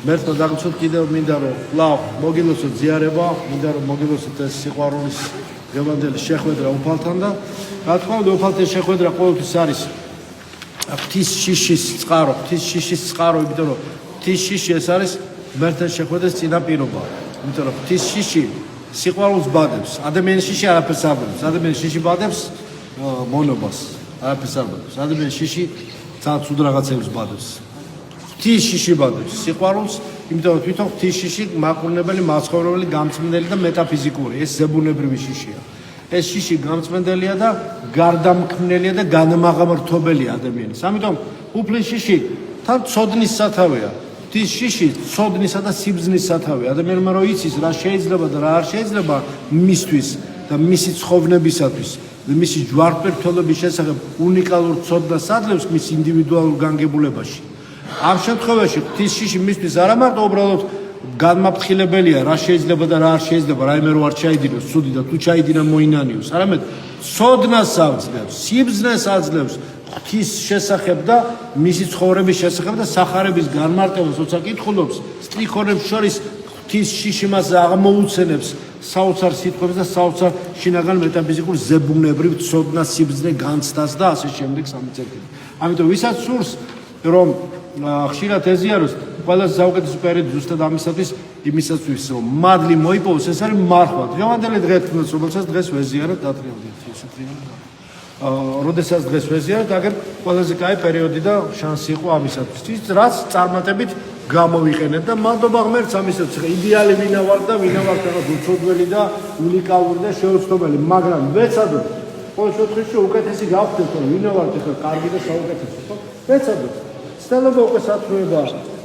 მერტო დაგწოთ კიდევ მინდა რომ ლავ მოგილოცოთ ზიარება, მინდა რომ მოგილოცოთ ეს სიყვარულის გემანდელი შეხვედრა უფალთან და რა თქმა უნდა უფალთან შეხვედრა ყოველთვის არის ღვთის შიშის წყარო, იმიტომ რომ ღვთის შიში ეს არის მერტთან შეხვედრის წინაპირობა. იმიტომ რომ ღვთის შიში სიყვარულს ბადებს, ადამიანის შიში არაფერს არ ბადებს, ადამიანის შიში ბადებს მონობას, არაფერს არ ბადებს, ადამიანის შიში ძალიან ცუდ რაღაცებს ბადებს. ღვთის შიში ბადებს სიყვარულს, იმიტომ რომ თვითონ ღვთის შიში მაყურნებელი, მაცხოვრებელი, გამწმენდელი და მეტაფიზიკური, ეს ზებუნებრივი შიშია. ეს შიში გამწმენდელია და გარდამქმნელია და განმაღმრთობელია ადამიანის. ამიტომ უფლის შიში თან ცოდნის სათავეა. ღვთის შიში ცოდნისა და სიბრძნის სათავეა. ადამიანმა რო იცის რა შეიძლება და რა არ შეიძლება მისთვის და მისი ცხოვრებისათვის, მისი ჯვარპირთულობის შესახებ უნიკალურ ცოდნას ადლევს მის ინდივიდუალურ განგებულებაში. ამ შემთხვევაში ღვთის შიში მისთვის არა მარტო უბრალოდ განმაფრთხილებელია რა შეიძლება და რა არ შეიძლება, რაიმე რო არ ჩაიდინოს ცუდი და თუ ჩაიდინა მოინანიოს, არამედ ცოდნას აძლევს, სიბრძნეს აძლევს ღვთის შესახებ და მისი ცხოვრების შესახებ და სახარების განმარტებას, როცა კითხულობს, სტიქონებს შორის ღვთის შიში მას აღმოუცენებს საოცარ სიტყვებს და საოცარ შინაგან მეტაფიზიკურ ზებუნებრივ ცოდნას, სიბრძნე განცდას და ასე შემდეგ სამიწეთილი. ამიტომ ვისაც სურს რომ ხშირად ეზიაროს, ყველაზე საუკეთესო პერიოდი ზუსტად ამისათვის, იმისათვის რომ მადლი მოიპოვოს, ეს არის მარხვა. დღევანდელი დღეთქმულს, რომელსაც დღეს ვეზიაროთ, დატრიალდით ისეთი. როდესაც დღეს ვეზიაროთ, აგერ ყველაზე კაი პერიოდი და შანსი იყო ამისათვის. ის რაც წარმატებით გამოვიყენეთ და მადლობა ღმერთს ამისათვის. იდეალი ვინა ვარ და ვინა ვარ რაღაც უცოდველი და უნიკალური და შეუცდომელი, მაგრამ ვეცადოთ ყოველ შემთხვევაში უკეთესი გავხდეთ, რომ ვინა ვართ ახლა კარგი და საუკეთესო, ხო? ვეცადოთ. ცდილობა უკვე სათრუება,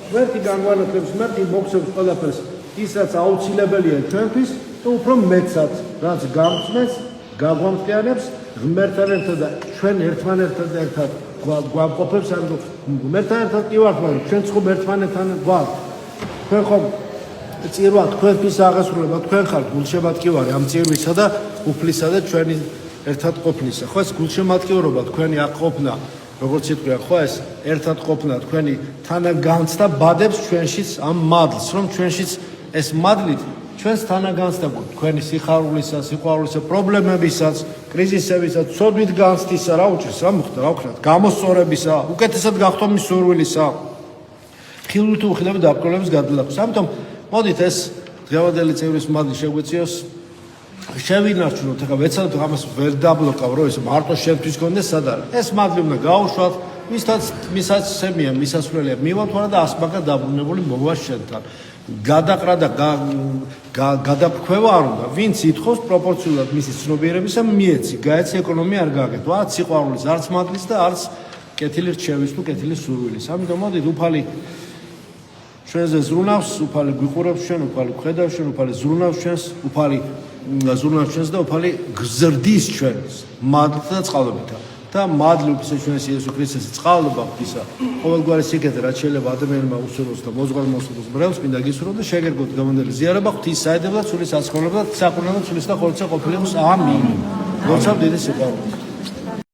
ღმერთი განგვანათლებს, ღმერთი მოგცემს ყველაფერს, ის რაც აუცილებელია ჩვენთვის და უფრო მეცად, რაც გამწმენს, გაგვამტკიარებს ღმერთთან ერთად და ჩვენ ერთმანეთთან გვამყოფებს, ანუ ღმერთთან ერთად კი ვართ, მაგრამ ჩვენც ხომ ერთმანეთთან ვართ. თქვენ ხომ წირვა თქვენთვის აღესრულება, თქვენ ხართ გულშემატკივარი ამ წირვისა და უფლისა და ჩვენი ერთად ყოფნისა. ხო ეს გულშემატკივრობა თქვენი აქ ყოფნა, როგორც იტყვია, ხო ეს ერთად ყოფნა თქვენი თანაგანცდა ბადებს ჩვენშიც ამ მადლს, რომ ჩვენშიც ეს მადლით ჩვენს თანაგანცდა თქვენი სიხარულისა, სიყვარულისა, პრობლემებისაც, კრიზისებისაც, ცოდვით განცდისა, რა უჭირს, რა მოხდა, რა ვქნათ, გამოსწორებისა, უკეთესად გახდომის სურვილისა, ხილვითი უხილები დაბრკოლების გადალახვას. ამიტომ მოდით ეს დღევანდელი წევრის მადლი შეგვეციოს, შევინარჩუნოთ, ახლა ვეცადოთ ამას ვერ დაბლოკავ, რომ ეს მარტო შენთვის გქონდეს სად არის. ეს მადლი უნდა გაუშვათ, მისაცემია, მისასვლელია, მივათვალა და ასმაგა დაბრუნებული მოვა შენთან. გადაყრა და გადაფრქვევა არ უნდა. ვინც ითხოვს პროპორციულად მისი ცნობიერებისა მიეცი, გაეცი ეკონომია არ გააკეთო, არც სიყვარულის, არც მადლის და არც კეთილი რჩევის თუ კეთილი სურვილის. ამიტომ მოდით უფალი ჩვენზე ზრუნავს, უფალი გვიყურებს ჩვენ, უფალი გვხედავს ჩვენ, უფალი ზრუნავს ჩვენს, უფალი ზრუნავს ჩვენს და უფალი გზრდის ჩვენს მადლით და წყალობით. და მადლი უფლის ჩვენს იესო ქრისტეს წყალობა ღვთისა, ყოველგვარი სიკეთე რაც შეიძლება ადამიანმა უსურვოს და მოზღვარ-მოსულოს ბრევს, მინდა გისურვოთ და შეგერგოთ გამონდელი ზიარება ღვთის საიდუმლო და ცულის აცხოვრებლად, საყურნალო ცულის და ხორცე ყოფილიყოს. ამინ. მოცავ დიდი სიყვარული.